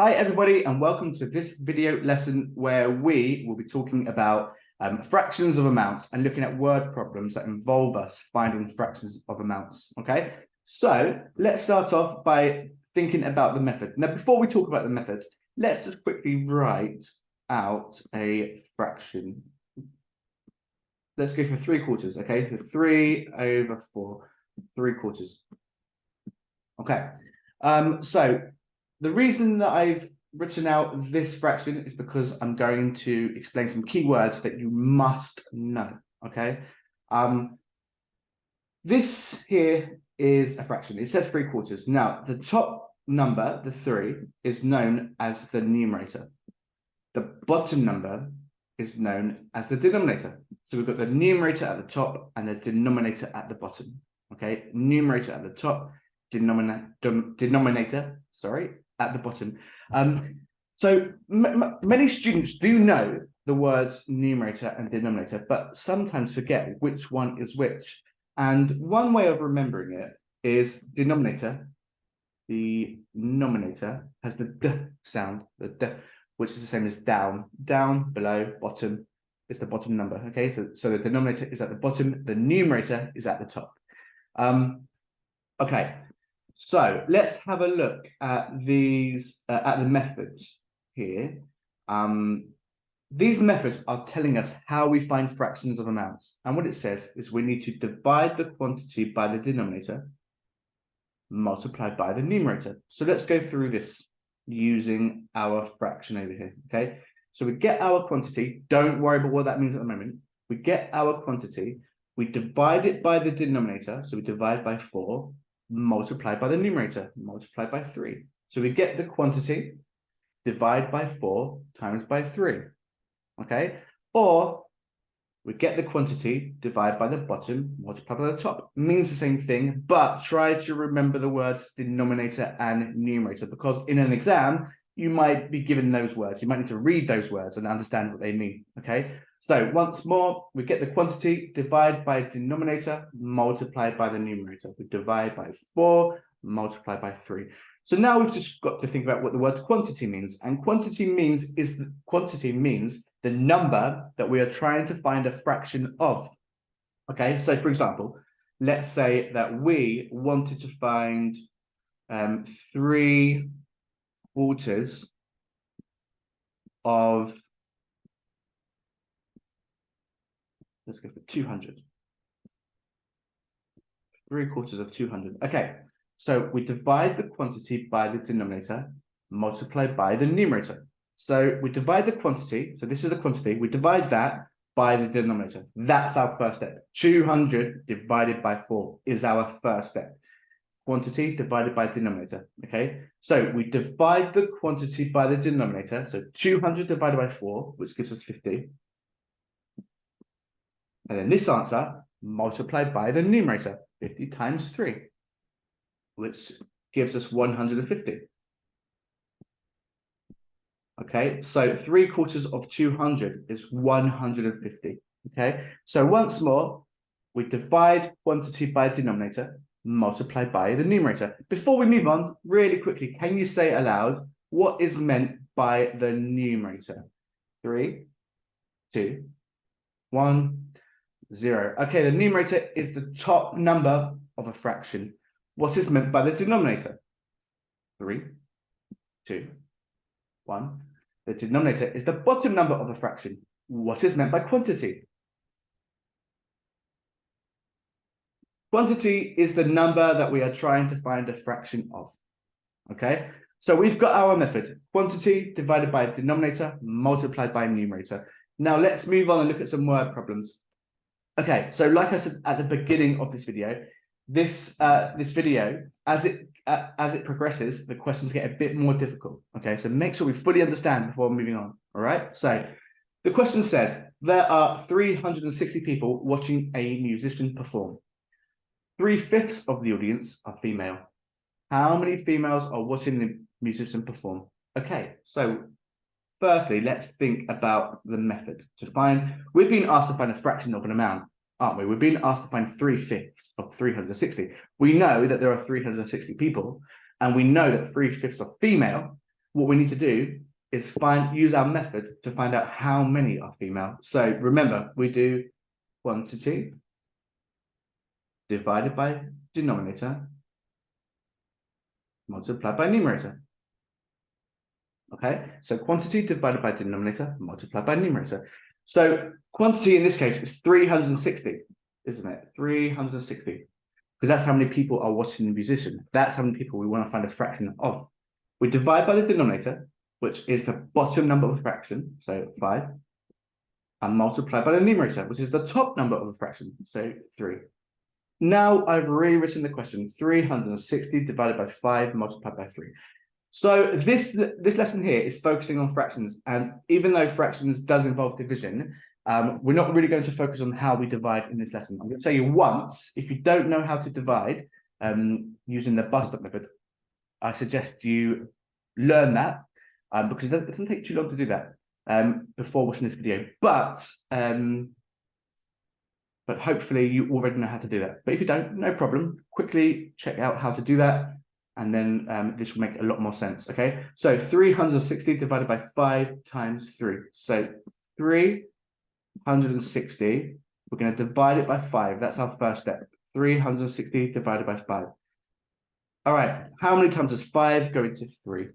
Hi everybody and welcome to this video lesson where we will be talking about fractions of amounts and looking at word problems that involve us finding fractions of amounts. Okay, so let's start off by thinking about the method. Now before we talk about the method, let's just quickly write out a fraction. Let's go for 3/4, okay? So 3/4, 3/4. Okay, so the reason that I've written out this fraction is because I'm going to explain some key words that you must know, okay? This here is a fraction. It says 3/4. Now, the top number, the 3, is known as the numerator. The bottom number is known as the denominator. So we've got the numerator at the top and the denominator at the bottom, okay? Numerator at the top, denominator, sorry, at the bottom. So many students do know the words numerator and denominator, but sometimes forget which one is which. And one way of remembering it is denominator. The nominator has the d sound, the d, which is the same as down. Down, below, bottom is the bottom number. Okay, so the denominator is at the bottom, the numerator is at the top. Okay. So let's have a look at these at the methods here. These methods are telling us how we find fractions of amounts. And what it says is we need to divide the quantity by the denominator multiplied by the numerator. So let's go through this using our fraction over here, okay? So we get our quantity. Don't worry about what that means at the moment. We get our quantity. We divide it by the denominator. So we divide by 4. Multiplied by the numerator, multiplied by 3. So we get the quantity, divide by 4 times by 3, okay? Or we get the quantity, divide by the bottom, multiply by the top. It means the same thing, but try to remember the words denominator and numerator, because in an exam, you might be given those words. You might need to read those words and understand what they mean, okay? So once more, we get the quantity, divide by denominator, multiplied by the numerator. We divide by 4, multiply by 3. So now we've just got to think about what the word quantity means. And quantity means the number that we are trying to find a fraction of. Okay, so for example, let's say that we wanted to find 3/4 of, let's go for 200. 3/4 of 200. Okay, so we divide the quantity by the denominator, multiplied by the numerator. So we divide the quantity, so this is the quantity, we divide that by the denominator. That's our first step. 200 divided by 4 is our first step. Quantity divided by denominator, okay? So we divide the quantity by the denominator, so 200 divided by 4, which gives us 50. And then this answer multiplied by the numerator, 50 times 3, which gives us 150. Okay, so 3/4 of 200 is 150. Okay, so once more, we divide quantity by denominator, multiply by the numerator. Before we move on, really quickly, can you say aloud what is meant by the numerator? 3, 2, 1, 0. Okay, the numerator is the top number of a fraction. What is meant by the denominator? 3, 2, 1. The denominator is the bottom number of a fraction. What is meant by quantity? Quantity is the number that we are trying to find a fraction of. Okay, so we've got our method. Quantity divided by denominator multiplied by numerator. Now let's move on and look at some word problems. Okay, so like I said at the beginning of this video, this video, as it progresses, the questions get a bit more difficult. Okay, so make sure we fully understand before moving on. All right, so the question says there are 360 people watching a musician perform. 3/5 of the audience are female. How many females are watching the musician perform? Okay, so firstly, let's think about the method to find. We've been asked to find a fraction of an amount, aren't we? We've been asked to find 3/5 of 360. We know that there are 360 people, and we know that 3/5 are female. what we need to do is use our method to find out how many are female. So remember, we do quantity divided by denominator multiplied by numerator. Okay, so quantity divided by denominator multiplied by numerator. So quantity in this case is 360, isn't it? 360, because that's how many people are watching the musician. That's how many people we want to find a fraction of. We divide by the denominator, which is the bottom number of the fraction, so 5, and multiply by the numerator, which is the top number of the fraction, so 3. Now I've rewritten the question, 360 divided by 5 multiplied by 3. So this lesson here is focusing on fractions, and even though fractions does involve division, we're not really going to focus on how we divide in this lesson. I'm going to tell you once, if you don't know how to divide using the bus-stop method, I suggest you learn that because it doesn't take too long to do that before watching this video. But hopefully you already know how to do that. But if you don't, no problem. Quickly check out how to do that, and then this will make a lot more sense. Okay, so 360 divided by 5 times 3. So 360. We're going to divide it by 5. That's our first step. 360 divided by 5. All right, how many times does 5 go into 3?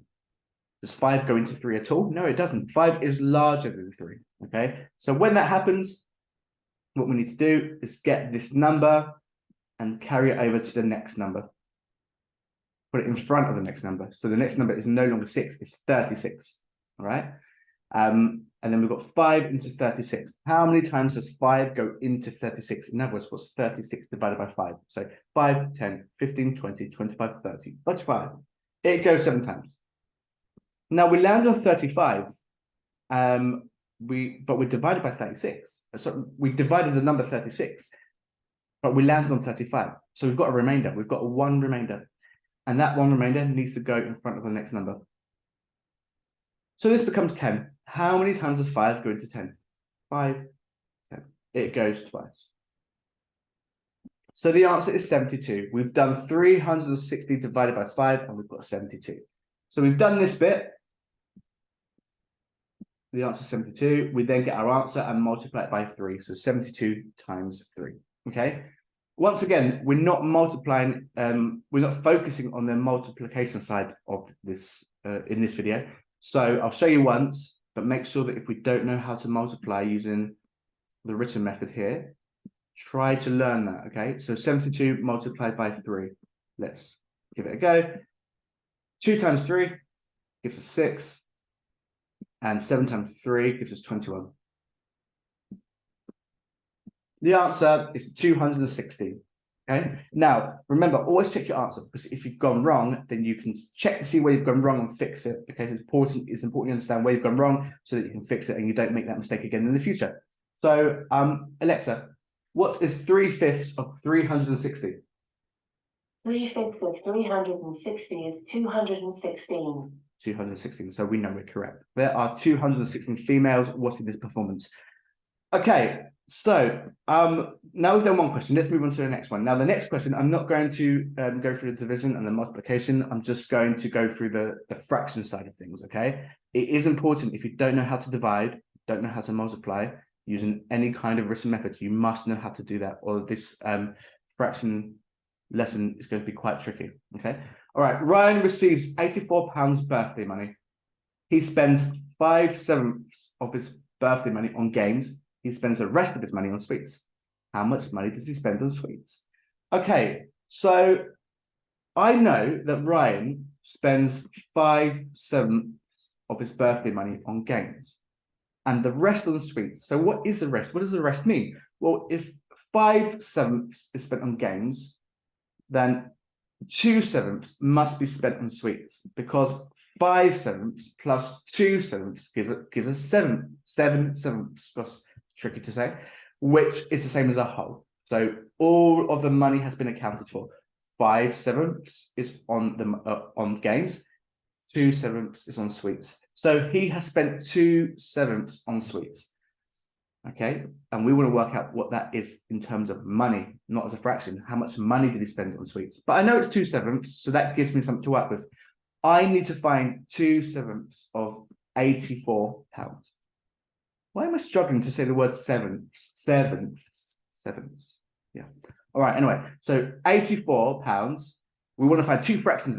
Does 5 go into 3 at all? No, it doesn't. 5 is larger than 3, okay? So when that happens, what we need to do is get this number and carry it over to the next number. Put it in front of the next number. So the next number is no longer 6, it's 36, all right? And then we've got 5 into 36. How many times does 5 go into 36? In other words, what's 36 divided by 5? So 5, 10, 15, 20, 25, 30. That's 5. It goes 7 times. Now we land on 35. But we divided by 36. So we divided the number 36, but we landed on 35. So we've got a remainder. We've got 1 remainder. And that 1 remainder needs to go in front of the next number. So this becomes 10. How many times does 5 go into 10? 5, 10. It goes twice. So the answer is 72. We've done 360 divided by 5, and we've got 72. So we've done this bit. The answer is 72. We then get our answer and multiply it by 3. So 72 times 3. Okay. Once again, we're not multiplying, we're not focusing on the multiplication side of this in this video. So I'll show you once, but make sure that if we don't know how to multiply using the written method here, try to learn that, okay? So 72 multiplied by 3. Let's give it a go. 2 times 3 gives us 6. And 7 times 3 gives us 21. The answer is 260. Okay. Now, remember, always check your answer, because if you've gone wrong, then you can check to see where you've gone wrong and fix it. Okay, it's important you understand where you've gone wrong so that you can fix it and you don't make that mistake again in the future. So, Alexa, what is 3/5 of 360? 3/5 of 360 is 216. 216. So we know we're correct. There are 216 females watching this performance. Okay. So now we've done one question. Let's move on to the next one. Now, the next question, I'm not going to go through the division and the multiplication. I'm just going to go through the fraction side of things, okay? It is important, if you don't know how to divide, don't know how to multiply using any kind of written method, you must know how to do that, or this fraction lesson is going to be quite tricky, okay? All right, Ryan receives £84 birthday money. He spends 5/7 of his birthday money on games. He spends the rest of his money on sweets. How much money does he spend on sweets? Okay, so I know that Ryan spends 5/7 of his birthday money on games and the rest on sweets. So what is the rest? What does the rest mean? Well, if 5/7 is spent on games, then 2/7 must be spent on sweets, because 5/7 plus 2/7 gives us 7/7. Tricky to say, which is the same as a whole. So all of the money has been accounted for. 5/7 is on games, 2/7 is on sweets. So he has spent 2/7 on sweets. Okay, and we want to work out what that is in terms of money, not as a fraction. How much money did he spend on sweets? But I know it's 2/7, so that gives me something to work with. I need to find 2/7 of £84. Why am I struggling to say the word sevenths? Yeah. All right. Anyway, so £84. We want to find two fractions,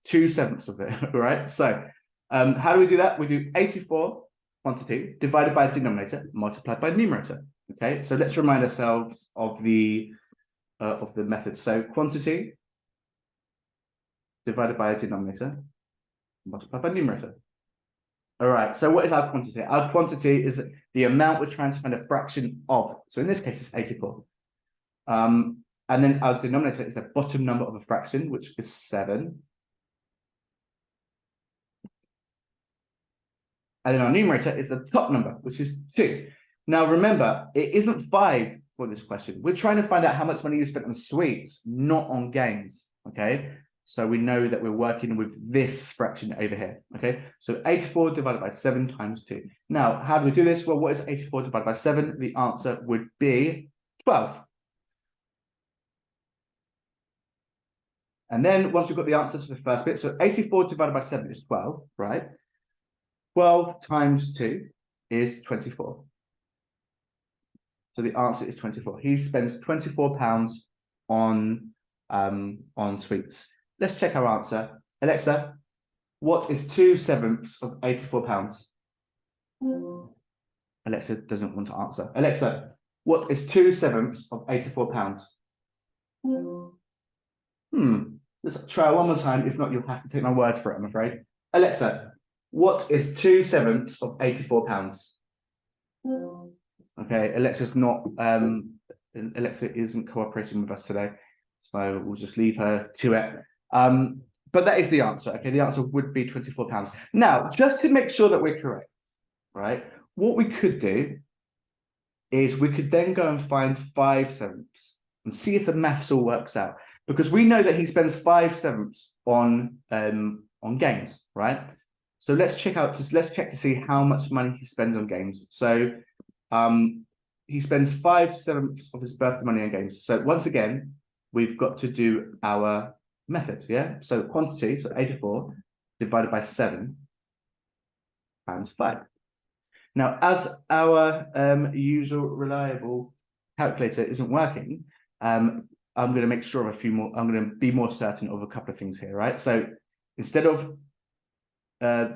2/7 of it. All right. So, how do we do that? We do 84 quantity divided by denominator multiplied by numerator. Okay. So let's remind ourselves of the method. So quantity divided by a denominator multiplied by numerator. All right, so what is our quantity? Our quantity is the amount we're trying to find a fraction of. So in this case, it's 84. And then our denominator is the bottom number of a fraction, which is 7. And then our numerator is the top number, which is 2. Now, remember, it isn't 5 for this question. We're trying to find out how much money you spent on sweets, not on games, okay? So we know that we're working with this fraction over here, okay? So 84 divided by 7 times 2. Now, how do we do this? Well, what is 84 divided by 7? The answer would be 12. And then once we've got the answer to the first bit, so 84 divided by 7 is 12, right? 12 times 2 is 24. So the answer is 24. He spends £24 on sweets. Let's check our answer. Alexa, what is 2/7 of £84? Alexa doesn't want to answer. Alexa, what is 2/7 of £84? Let's try one more time. If not, you'll have to take my word for it, I'm afraid. Alexa, what is 2/7 of £84? Okay, Alexa's not Alexa isn't cooperating with us today, so we'll just leave her to it. But that is the answer. Okay, the answer would be £24. Now, just to make sure that we're correct, right? What we could do is we could then go and find 5/7 and see if the maths all works out, because we know that he spends 5/7 on games, right? So let's check to see how much money he spends on games. So he spends 5/7 of his birthday money on games. So once again, we've got to do our method, yeah? So quantity, so 84 divided by 7 times 5. Now, as our usual reliable calculator isn't working, I'm going to make sure of a few more, I'm going to be more certain of a couple of things here, right? So instead of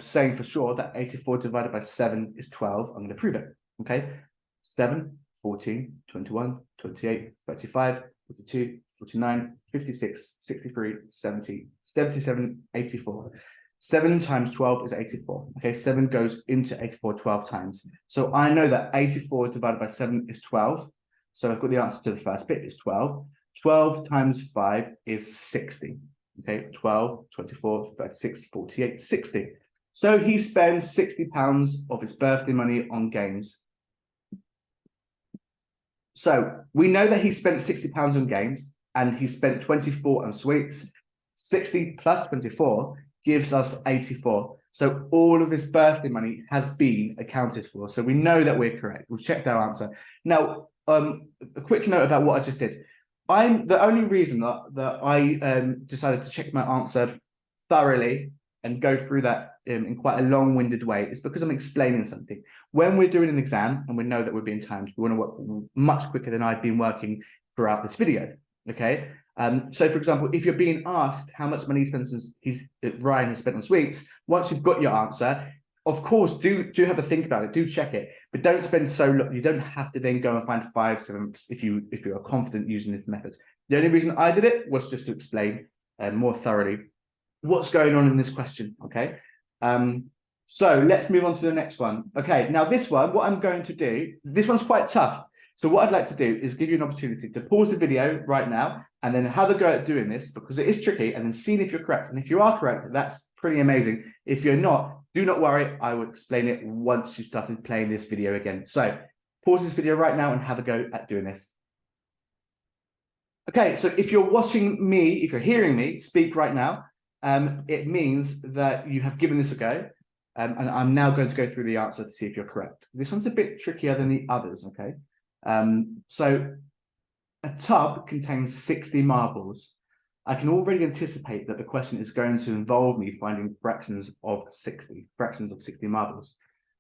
saying for sure that 84 divided by 7 is 12, I'm going to prove it, okay? 7, 14, 21, 28, 35, 42, 49, 56, 63, 70, 77, 84. 7 times 12 is 84. Okay, 7 goes into 84 12 times. So I know that 84 divided by 7 is 12. So I've got the answer to the first bit, is 12. 12 times 5 is 60. Okay, 12, 24, 36, 48, 60. So he spends £60 of his birthday money on games. So we know that he spent £60 on games and he spent 24 on sweets. 60 plus 24 gives us 84. So all of his birthday money has been accounted for. So we know that we're correct. We've checked our answer. Now, a quick note about what I just did. The only reason that I decided to check my answer thoroughly and go through that in quite a long-winded way is because I'm explaining something. When we're doing an exam and we know that we're being timed, we want to work much quicker than I've been working throughout this video, okay? So, for example, if you're being asked how much money Ryan has spent on sweets, once you've got your answer, of course, do have a think about it, do check it, but don't spend so long. You don't have to then go and find 5/7 if you are confident using this method. The only reason I did it was just to explain more thoroughly what's going on in this question, okay? So let's move on to the next one. Okay, now this one, what I'm going to do, this one's quite tough. So what I'd like to do is give you an opportunity to pause the video right now and then have a go at doing this, because it is tricky, and then seeing if you're correct. And if you are correct, that's pretty amazing. If you're not, do not worry. I will explain it once you started playing this video again. So pause this video right now and have a go at doing this. Okay, so if you're watching me, if you're hearing me speak right now, it means that you have given this a go. And I'm now going to go through the answer to see if you're correct. This one's a bit trickier than the others, okay? So a tub contains 60 marbles. I can already anticipate that the question is going to involve me finding fractions of 60 marbles.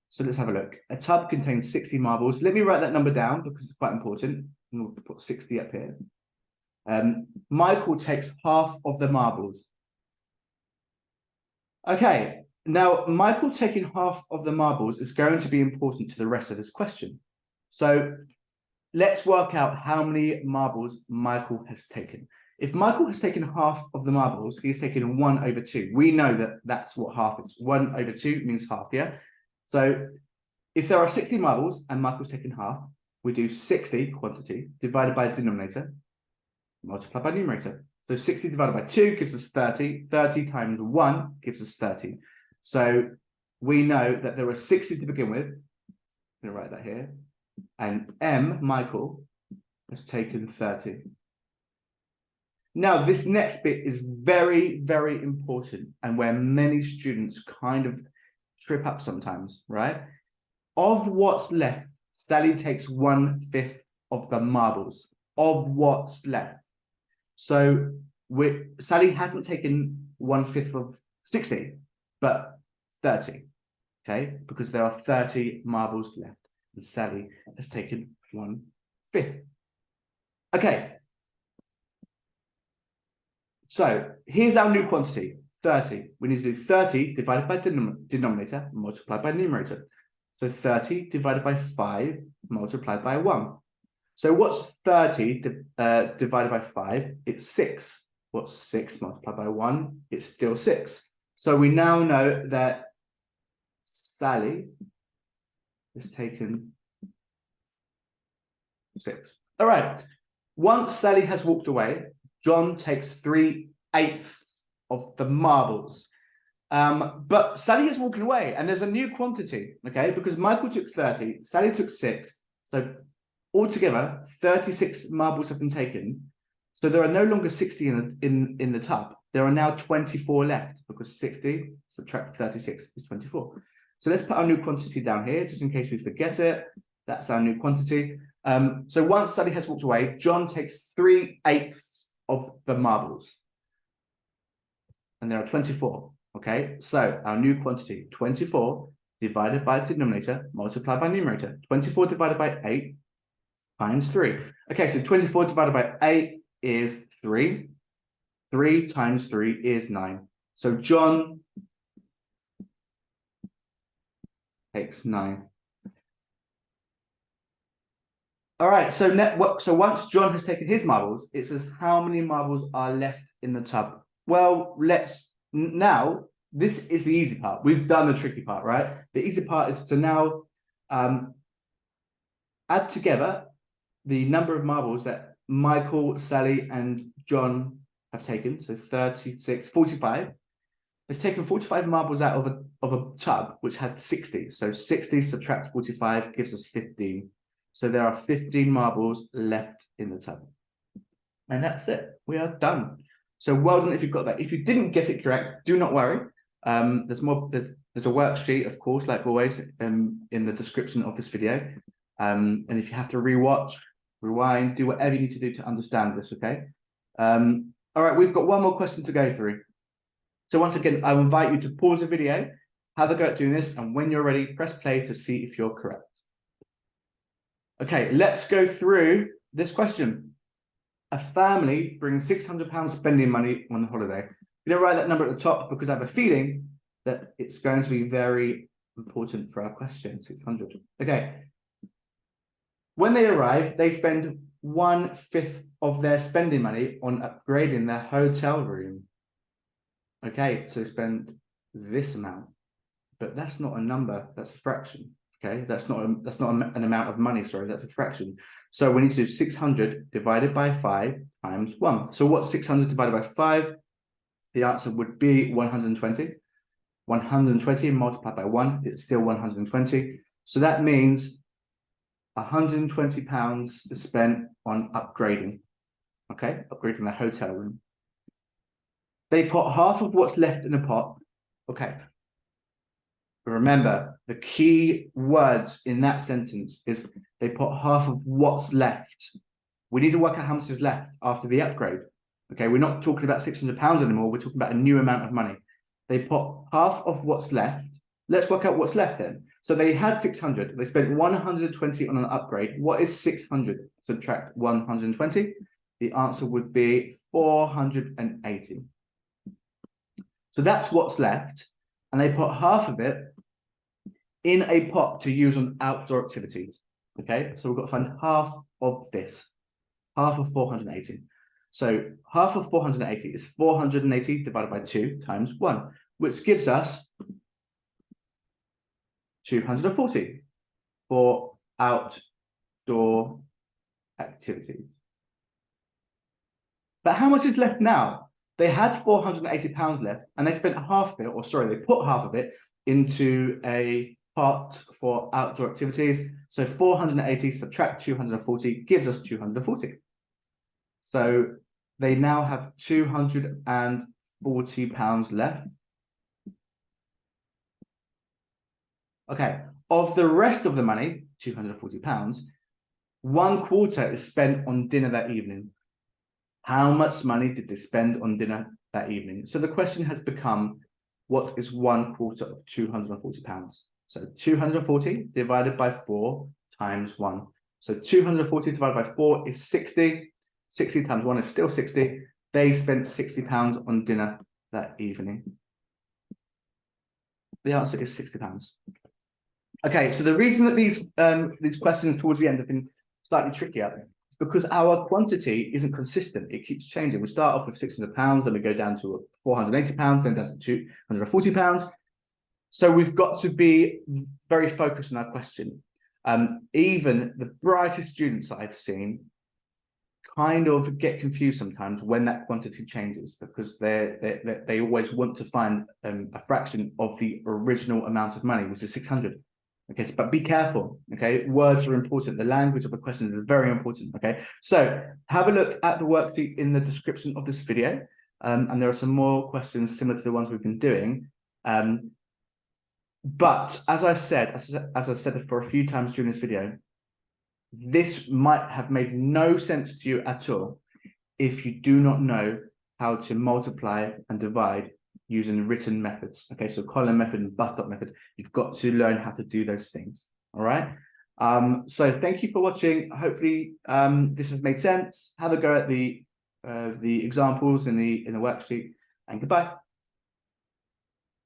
So let's have a look. A tub contains 60 marbles. Let me write that number down because it's quite important. We'll put 60 up here. Michael takes half of the marbles. Okay, now Michael taking half of the marbles is going to be important to the rest of this question. So let's work out how many marbles Michael has taken. If Michael has taken half of the marbles, he's taken 1/2. We know that that's what half is. 1/2 means half, yeah? So if there are 60 marbles and Michael's taken half, we do 60 quantity divided by denominator, multiplied by numerator. So 60 divided by 2 gives us 30. 30 times 1 gives us 30. So we know that there were 60 to begin with. I'm going to write that here. And Michael, has taken 30. Now, this next bit is very, very important and where many students kind of trip up sometimes, right? Of what's left, Sally takes 1/5 of the marbles. Of what's left. So Sally hasn't taken 1/5 of 60, but 30, okay? Because there are 30 marbles left, and Sally has taken 1/5. Okay. So here's our new quantity, 30. We need to do 30 divided by denominator multiplied by numerator. So 30 divided by 5 multiplied by 1. So what's 30 divided by 5? It's 6. What's 6 multiplied by 1? It's still 6. So we now know that Sally has taken 6. All right. Once Sally has walked away, John takes 3/8 of the marbles. But Sally is walking away, and there's a new quantity, okay? Because Michael took 30, Sally took 6. So altogether, 36 marbles have been taken. So there are no longer 60 in the tub. There are now 24 left because 60 subtract 36 is 24. So let's put our new quantity down here, just in case we forget it. That's our new quantity. So once Sally has walked away, John takes 3/8 of the marbles. And there are 24, okay? So our new quantity, 24 divided by denominator, multiplied by numerator. 24 divided by 8 times 3. Okay, so 24 divided by 8 is 3. 3 times 3 is 9. So John takes 9. All right, so once John has taken his marbles, it says how many marbles are left in the tub. Well, now, this is the easy part. We've done the tricky part, right? The easy part is to now add together the number of marbles that Michael, Sally, and John have taken. So 36, 45. They've taken 45 marbles out of a tub, which had 60. So 60 subtract 45 gives us 15. So there are 15 marbles left in the tub. And that's it. We are done. So well done if you've got that. If you didn't get it correct, do not worry. There's more. There's a worksheet, of course, like always, in the description of this video. And if you have to rewatch, rewind, do whatever you need to do to understand this, okay? All right, we've got one more question to go through. So once again, I will invite you to pause the video, have a go at doing this, and when you're ready, press play to see if you're correct. Okay, let's go through this question. A family brings £600 spending money on holiday. I'm going to write that number at the top because I have a feeling that it's going to be very important for our question, 600. Okay. When they arrive, they spend 1/5 of their spending money on upgrading their hotel room. Okay, so they spend this amount, but that's not a number, that's a fraction. Okay, that's not an amount of money, sorry, that's a fraction. So we need to do 600 divided by 5 times 1. So what's 600 divided by 5? The answer would be 120. 120 multiplied by 1, it's still 120. So that means £120 is spent on upgrading. Okay, upgrading the hotel room. They put half of what's left in a pot. Okay. Remember, the key words in that sentence is they put half of what's left. We need to work out how much is left after the upgrade. Okay, we're not talking about £600 anymore. We're talking about a new amount of money. They put half of what's left. Let's work out what's left then. So they had 600. They spent 120 on an upgrade. What is 600? Subtract 120. The answer would be 480. So that's what's left. And they put half of it in a pot to use on outdoor activities. Okay, so we've got to find half of this, half of 480. So half of 480 is 480 divided by 2 times 1, which gives us 240 for outdoor activities. But how much is left now? They had £480 left, and they spent half of it, or sorry, they put half of it into a pot for outdoor activities. So 480 subtract 240 gives us 240. So they now have £240 left. Okay, of the rest of the money, £240, 1/4 is spent on dinner that evening. How much money did they spend on dinner that evening? So the question has become, what is 1/4 of £240? So 240 divided by 4 times 1. So 240 divided by 4 is 60. 60 times 1 is still 60. They spent £60 on dinner that evening. The answer is £60. Okay, so the reason that these questions towards the end have been slightly trickier is because our quantity isn't consistent. It keeps changing. We start off with £600, then we go down to £480, then down to £240. So we've got to be very focused on our question. Even the brightest students that I've seen kind of get confused sometimes when that quantity changes, because they always want to find a fraction of the original amount of money, which is 600. Okay, but be careful. Okay, words are important. The language of the questions is very important. Okay, so have a look at the worksheet in the description of this video, and there are some more questions similar to the ones we've been doing. But as I've said for a few times during this video, this might have made no sense to you at all if you do not know how to multiply and divide using written methods. Okay, so column method and bus stop method. You've got to learn how to do those things. All right. So thank you for watching. Hopefully this has made sense. Have a go at the examples in the worksheet, and goodbye.